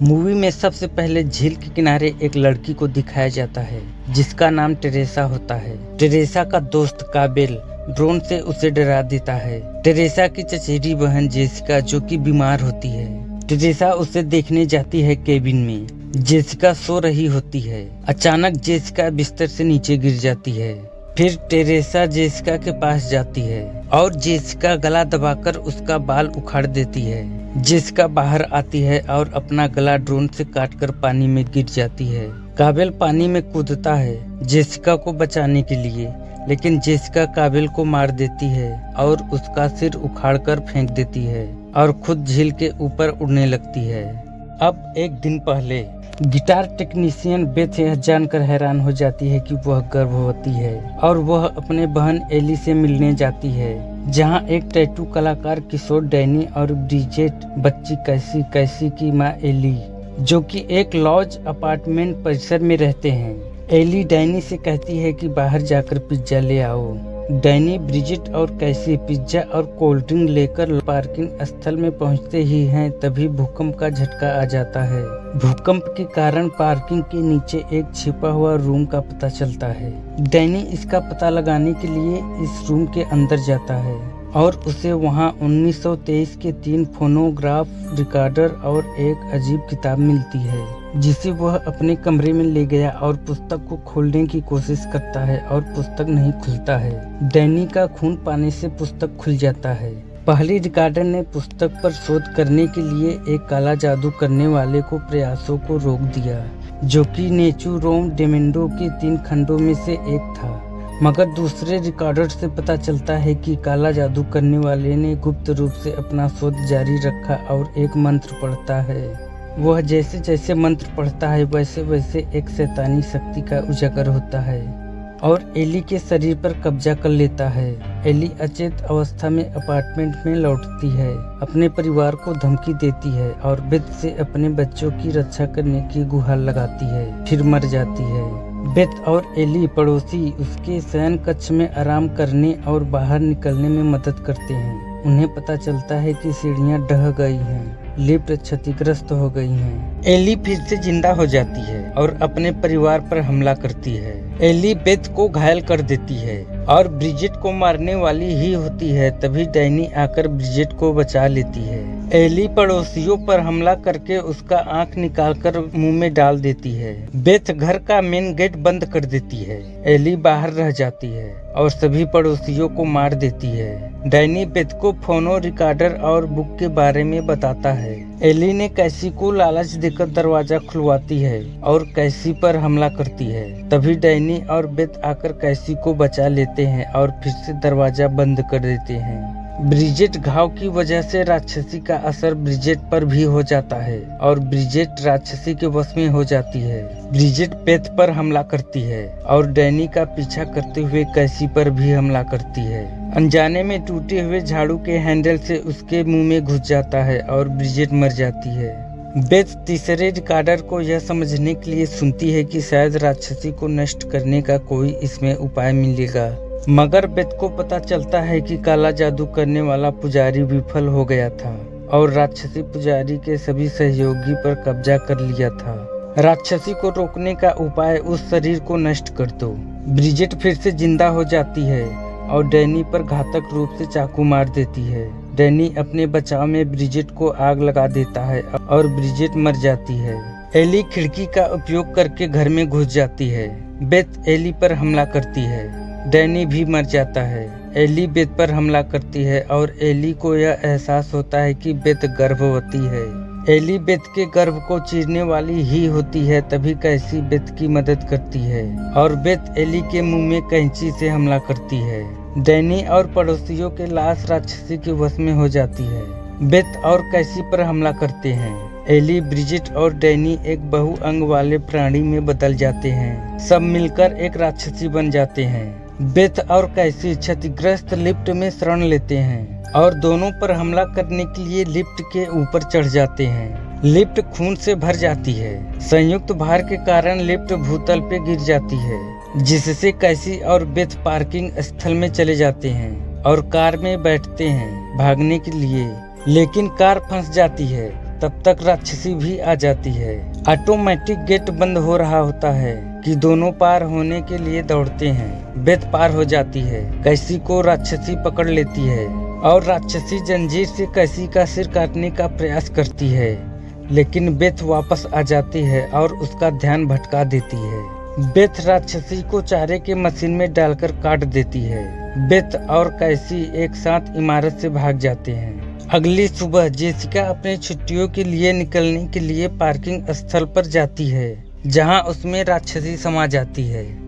Movie में सबसे पहले झील के किनारे एक लड़की को दिखाया जाता है जिसका नाम टेरेसा होता है। टेरेसा का दोस्त काबिल ड्रोन से उसे डरा देता है। टेरेसा की चचेरी बहन जेसिका जो कि बीमार होती है। टेरेसा उसे देखने जाती है केबिन में। जेसिका सो रही होती है। अचानक जेसिका बिस्तर से नीचे गिर जाती है। फिर टेरेसा जेसिका के पास जाती है और जेसिका गला दबाकर उसका बाल उखाड़ देती है। जेसिका बाहर आती है और अपना गला ड्रोन से काटकर पानी में गिर जाती है। काबिल पानी में कूदता है जेसिका को बचाने के लिए, लेकिन जेसिका काबिल को मार देती है और उसका सिर उखाड़कर फेंक देती है और खुद झील के ऊपर उड़ने लगती है। अब एक दिन पहले गिटार टेक्नीशियन बेथ यह जानकर हैरान हो जाती है कि वह गर्भवती है और वह अपने बहन एली से मिलने जाती है, जहां एक टैटू कलाकार किशोर डैनी और ब्रिजेट बच्ची कैसी की मां एली, जो कि एक लॉज अपार्टमेंट परिसर में रहते हैं। एली डैनी से कहती है कि बाहर जाकर पिज्जा ले आओ। डैनी, ब्रिजेट और कैसी पिज्जा और कोल्ड ड्रिंक लेकर पार्किंग स्थल में पहुंचते ही हैं, तभी भूकंप का झटका आ जाता है। भूकंप के कारण पार्किंग के नीचे एक छिपा हुआ रूम का पता चलता है। डैनी इसका पता लगाने के लिए इस रूम के अंदर जाता है और उसे वहां 1923 के 3 फोनोग्राफ रिकॉर्डर और एक अजीब किताब मिलती है, जिसे वह अपने कमरे में ले गया और पुस्तक को खोलने की कोशिश करता है और पुस्तक नहीं खुलता है। डैनी का खून पाने से पुस्तक खुल जाता है। पहली रिकॉर्डर ने पुस्तक पर शोध करने के लिए एक काला जादू करने वाले को प्रयासों को रोक दिया, जो कि नेचू रोम डेमेंडो के 3 खंडों में से एक था। मगर दूसरे रिकॉर्डर से पता चलता है कि काला जादू करने वाले ने गुप्त रूप से अपना शोध जारी रखा और एक मंत्र पढ़ता है। वह जैसे जैसे मंत्र पढ़ता है वैसे वैसे एक शैतानी शक्ति का उजागर होता है और एली के शरीर पर कब्जा कर लेता है। एली अचेत अवस्था में अपार्टमेंट में लौटती है, अपने परिवार को धमकी देती है और बेथ से अपने बच्चों की रक्षा करने की गुहार लगाती है, फिर मर जाती है। बेथ और एली पड़ोसी उसके शयन कक्ष में आराम करने और बाहर निकलने में मदद करते हैं। उन्हें पता चलता है कि सीढ़ियां ढह गई हैं, लिफ्ट क्षतिग्रस्त हो गई हैं। एली फिर से जिंदा हो जाती है और अपने परिवार पर हमला करती है। एली बेथ को घायल कर देती है और ब्रिजेट को मारने वाली ही होती है, तभी डैनी आकर ब्रिजेट को बचा लेती है। एली पड़ोसियों पर हमला करके उसका आंख निकालकर मुंह में डाल देती है। बेथ घर का मेन गेट बंद कर देती है। एली बाहर रह जाती है और सभी पड़ोसियों को मार देती है। डैनी बेथ को फोनो रिकॉर्डर और बुक के बारे में बताता है। एली ने कैसी को लालच देकर दरवाजा खुलवाती है और कैसी पर हमला करती है। तभी डैनी और बेथ आकर कैसी को बचा लेते हैं और फिर से दरवाजा बंद कर देते हैं। ब्रिजेट घाव की वजह से राक्षसी का असर ब्रिजेट पर भी हो जाता है और ब्रिजेट राक्षसी के वश में हो जाती है। ब्रिजेट बेथ पर हमला करती है और डैनी का पीछा करते हुए कैसी पर भी हमला करती है। अनजाने में टूटे हुए झाड़ू के हैंडल से उसके मुंह में घुस जाता है और ब्रिजेट मर जाती है। बेथ तीसरे रिकॉर्डर को यह समझने के लिए सुनती है कि शायद राक्षसी को नष्ट करने का कोई इसमें उपाय मिलेगा, मगर बेथ को पता चलता है कि काला जादू करने वाला पुजारी विफल हो गया था और राक्षसी पुजारी के सभी सहयोगी पर कब्जा कर लिया था। राक्षसी को रोकने का उपाय उस शरीर को नष्ट कर दो। ब्रिजेट फिर से जिंदा हो जाती है और डैनी पर घातक रूप से चाकू मार देती है। डैनी अपने बचाव में ब्रिजेट को आग लगा देता है और ब्रिजेट मर जाती है। एली खिड़की का उपयोग करके घर में घुस जाती है। बेथ एली पर हमला करती है। डैनी भी मर जाता है। एली बेथ पर हमला करती है और एली को यह एहसास होता है कि बेथ गर्भवती है। एली बेथ के गर्भ को चीरने वाली ही होती है, तभी कैसी बेथ की मदद करती है और बेथ एली के मुंह में कैंची से हमला करती है। डैनी और पड़ोसियों के लाश राक्षसी के वश में हो जाती है। बेथ और कैसी पर हमला करते हैं। एली, ब्रिजेट और डैनी एक बहुअंग वाले प्राणी में बदल जाते हैं। सब मिलकर एक राक्षसी बन जाते हैं। बेथ और कैसी क्षतिग्रस्त लिफ्ट में शरण लेते हैं और दोनों पर हमला करने के लिए लिफ्ट के ऊपर चढ़ जाते हैं। लिफ्ट खून से भर जाती है। संयुक्त भार के कारण लिफ्ट भूतल पे गिर जाती है, जिससे कैसी और बेथ पार्किंग स्थल में चले जाते हैं और कार में बैठते हैं भागने के लिए, लेकिन कार फंस जाती है। तब तक राक्षसी भी आ जाती है। ऑटोमेटिक गेट बंद हो रहा होता है कि दोनों पार होने के लिए दौड़ते हैं। बेथ पार हो जाती है, कैसी को राक्षसी पकड़ लेती है और राक्षसी जंजीर से कैसी का सिर काटने का प्रयास करती है, लेकिन बेथ वापस आ जाती है और उसका ध्यान भटका देती है। बेथ राक्षसी को चारे के मशीन में डालकर काट देती है। बेथ और कैसी एक साथ इमारत से भाग जाते हैं। अगली सुबह जेसिका अपने छुट्टियों के लिए निकलने के लिए पार्किंग स्थल पर जाती है, जहां उसमें राक्षसी समा जाती है।